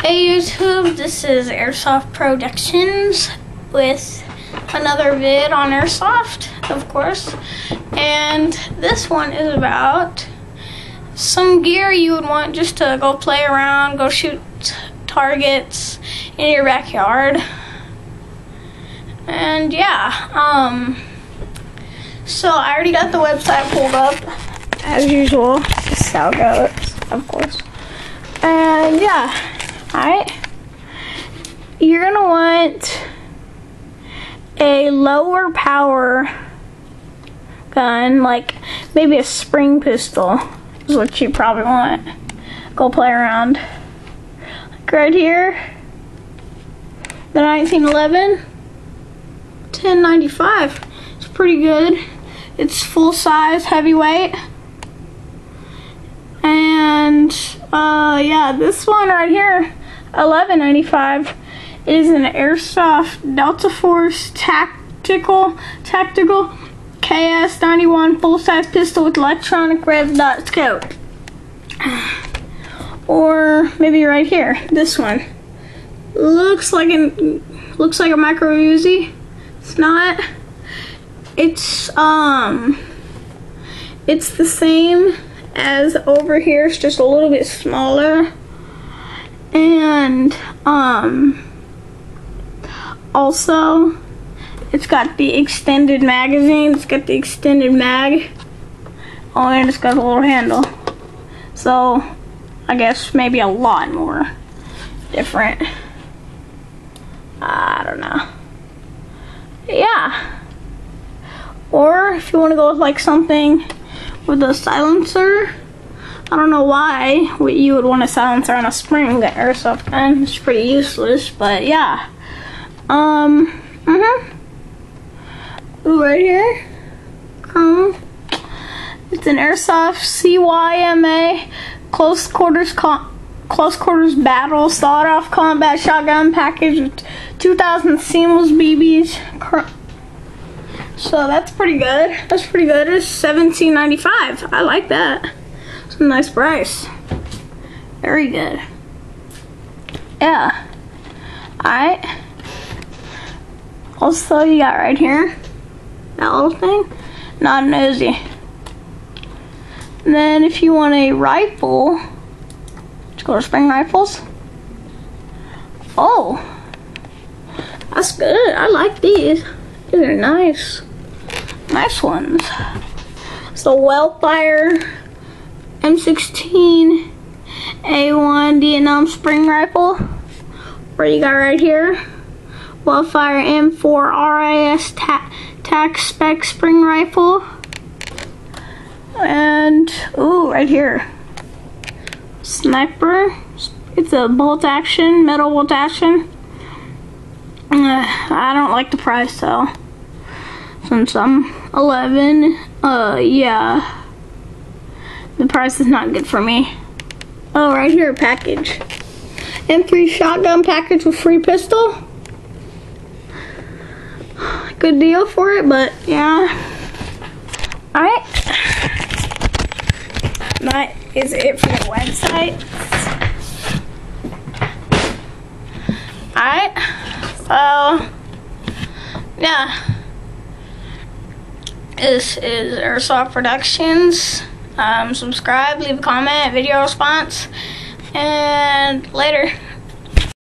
Hey YouTube, this is Airsoft Productions with another vid on Airsoft, of course. And this one is about some gear you would want just to go play around, go shoot targets in your backyard. And yeah, so I already got the website pulled up, as usual. This is how it goes, of course. And yeah. Alright, you're going to want a lower power gun, like maybe a spring pistol is what you probably want. Go play around. Like right here, the 1911 1095. It's pretty good. It's full size, heavyweight. And yeah, this one right here, 1195, is an Airsoft Delta Force tactical KS91 full-size pistol with electronic red dot scope. Or maybe right here, this one looks like a micro Uzi. It's not. It's the same as over here. It's just a little bit smaller. And also it's got the extended magazine. It's got the extended mag. Oh, and it's got a little handle. So I guess maybe a lot more different. I don't know. Yeah. Or if you want to go with like something with a silencer. I don't know why you would want a silencer on a spring airsoft gun. It's pretty useless, but yeah. Ooh, right here. It's an Airsoft CYMA close quarters battle sawed-off combat shotgun package with 2,000 seamless BBs. So that's pretty good. That's pretty good. It's $17.95. I like that. It's a nice price. Very good. Yeah. Alright. Also, you got right here that little thing. Not an Uzi. And then if you want a rifle, let's go to spring rifles. Oh. That's good. I like these. These are nice. Nice ones. So Wellfire M16 A1 Vietnam spring rifle. Where you got right here, Wellfire M4 RIS tac spec spring rifle. And ooh, right here, sniper. It's a bolt action, metal bolt action. I don't like the price though, since I'm 11. Yeah. The price is not good for me. Oh, right here, package. M3 shotgun package with free pistol. Good deal for it, but yeah. Alright. That is it for the website. Alright. So, yeah. This is Airsoft Productions. Subscribe, leave a comment, video response, and later.